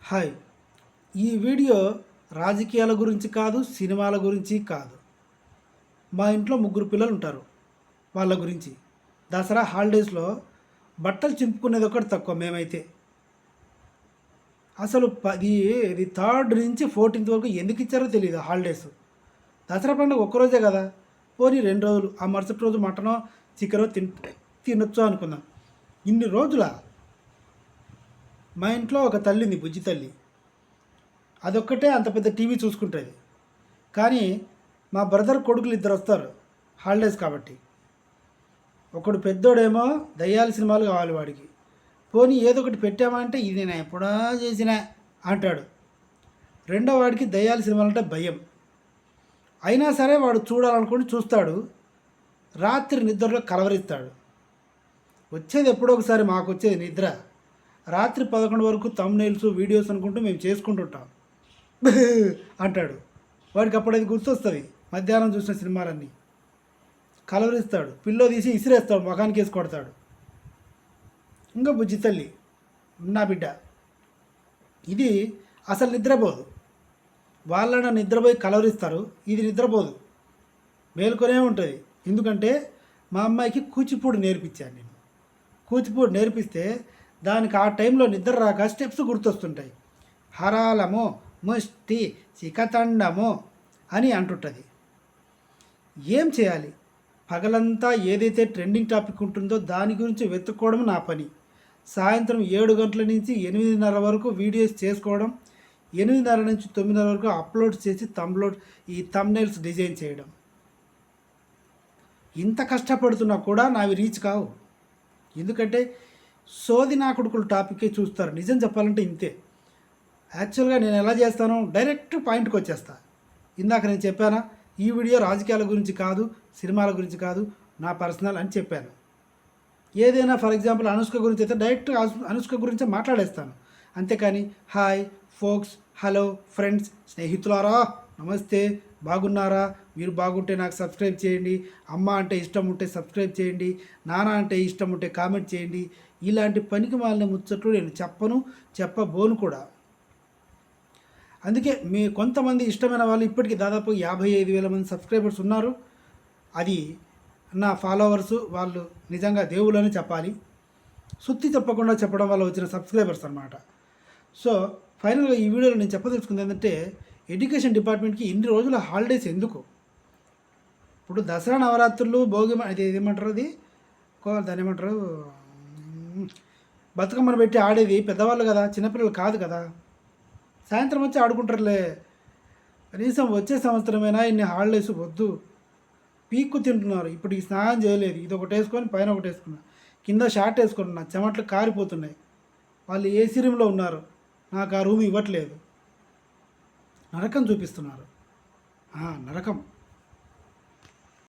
Hi. ఈ video రాజకీయాల గురించి కాదు, సినిమాల గురించి కాదు. మా ఇంట్లో ముగ్గురు పిల్లలు ఉంటారు. వాళ్ళ గురించి. దసరా హాలిడేస్‌లో బట్టలు చింపుకునేది ఒకటి తక్కువ మేమైతే. అసలు ఇది థర్డ్ నుంచి 14th వరకు ఎందుకు ఇచ్చారో తెలీదు హాలిడేస్. దసరా పండుగ ఒక్కరోజే కదా! పోనీ 2 రోజులు. ఆ మరుసటి రోజు మటనో, చికెనో తినొచ్చు అనుకుందాం. ఇన్ని రోజులా? మా ఇంట్లో ఒక తల్లి ఉంది, బుజ్జి తల్లి. అదొక్కటే అంత పెద్ద టీవీ చూసుకుంటుంది. కానీ మా బ్రదర్ కొడుకులు ఇద్దరు వస్తారు హాలిడేస్ కాబట్టి. ఒకడు పెద్దోడేమో దయ్యాల సినిమాలు కావాలి వాడికి. పోనీ ఏదో ఒకటి పెట్టామా అంటే ఇది నేను ఎప్పుడో చేసినా అంటాడు. రెండో వాడికి దయ్యాల సినిమాలు అంటే భయం. అయినా సరే వాడు చూడాలనుకుని చూస్తాడు. రాత్రి నిద్రలో కలవరిస్తాడు. వచ్చేది ఎప్పుడో ఒకసారి మాకు వచ్చేది నిద్ర. రాత్రి 11 వరకు థంబ్నెయిల్స్ వీడియోస్ అనుకుంటూ మేము చేసుకుంటుంటాం. అంటాడు. వాడికి అప్పుడు అది గుర్తొస్తుంది, మధ్యాహ్నం చూసిన సినిమాలన్నీ. కలవరిస్తాడు. పిల్లో తీసి ఇసిరేస్తాడు, ముఖానికి వేసి కొడతాడు. ఇంకా బుజ్జి తల్లి నా బిడ్డ, ఇది అసలు నిద్రపోదు. వాళ్ళని నిద్రపోయి కలవరిస్తారు, ఇది నిద్రపోదు, మేలుకొనే ఉంటుంది. ఎందుకంటే మా అమ్మాయికి కూచిపూడి నేర్పించాను నేను. కూచిపూడి నేర్పిస్తే దానికి ఆ టైంలో నిద్ర రాక స్టెప్స్ గుర్తొస్తుంటాయి. హరాలము, ముష్టి, చికతండము అని అంటుంటుంది. ఏం చేయాలి? పగలంతా ఏదైతే ట్రెండింగ్ టాపిక్ ఉంటుందో దాని గురించి వెతుక్కోవడం నా పని. సాయంత్రం 7 గంటల నుంచి 8:30 వరకు వీడియోస్ చేసుకోవడం, 8:30 నుంచి 9 వరకు అప్లోడ్ చేసి ఈ థంబ్నెయిల్స్ డిజైన్ చేయడం. ఇంత కష్టపడుతున్నా కూడా నావి రీచ్ కావు. ఎందుకంటే సోది నా కొడుకులు టాపిక్కే చూస్తారు. నిజం చెప్పాలంటే ఇంతే. యాక్చువల్గా నేను ఎలా చేస్తాను, డైరెక్ట్ పాయింట్కి వచ్చేస్తా. ఇందాక నేను చెప్పానా, ఈ వీడియో రాజకీయాల గురించి కాదు, సినిమాల గురించి కాదు, నా పర్సనల్ అని చెప్పాను. ఏదైనా ఫర్ ఎగ్జాంపుల్ అనుష్క గురించి అయితే డైరెక్ట్ అనుష్క గురించే మాట్లాడేస్తాను. అంతేకాని హాయ్ ఫోక్స్, హలో ఫ్రెండ్స్, స్నేహితులారా, నమస్తే, బాగున్నారా, మీరు బాగుంటే నాకు సబ్స్క్రైబ్ చేయండి, అమ్మ అంటే ఇష్టం ఉంటే సబ్స్క్రైబ్ చేయండి, నాన్న అంటే ఇష్టం ఉంటే కామెంట్ చేయండి. ఇలాంటి పనికి మాలిన ముచ్చట్లు నేను చెప్పబోను కూడా. అందుకే కొంతమంది ఇష్టమైన వాళ్ళు ఇప్పటికీ దాదాపు 55,000 మంది సబ్స్క్రైబర్స్ ఉన్నారు. అది నా ఫాలోవర్స్, వాళ్ళు నిజంగా దేవుళ్ళని చెప్పాలి. సుత్తి చెప్పకుండా చెప్పడం వల్ల వచ్చిన సబ్స్క్రైబర్స్ అనమాట. సో ఫైనల్గా ఈ వీడియోలో నేను చెప్పదలుచుకుంది ఏంటంటే, ఎడ్యుకేషన్ డిపార్ట్మెంట్కి ఇన్ని రోజుల హాలిడేస్ ఎందుకు? ఇప్పుడు దసరా నవరాత్రులు, భోగి, అది ఏమంటారు, దాన్ని ఏమంటారు, బతుకమ్మను పెట్టి ఆడేది పెద్దవాళ్ళు కదా, చిన్నపిల్లలు కాదు కదా. సాయంత్రం వచ్చి ఆడుకుంటారులే. కనీసం వచ్చే సంవత్సరమైనా ఇన్ని హాలిడేస్ వద్దు. పీక్కు తింటున్నారు. ఇప్పుడు ఈ స్నానం చేయలేదు, ఇది ఒకటి వేసుకొని పైన ఒకటి వేసుకున్నా, కింద షార్ట్ వేసుకుంటున్నా, చెమట్లు కారిపోతున్నాయి. వాళ్ళు ఏసీ రూమ్లో ఉన్నారు, నాకు ఆ రూమ్ ఇవ్వట్లేదు. నరకం చూపిస్తున్నారు. నరకం.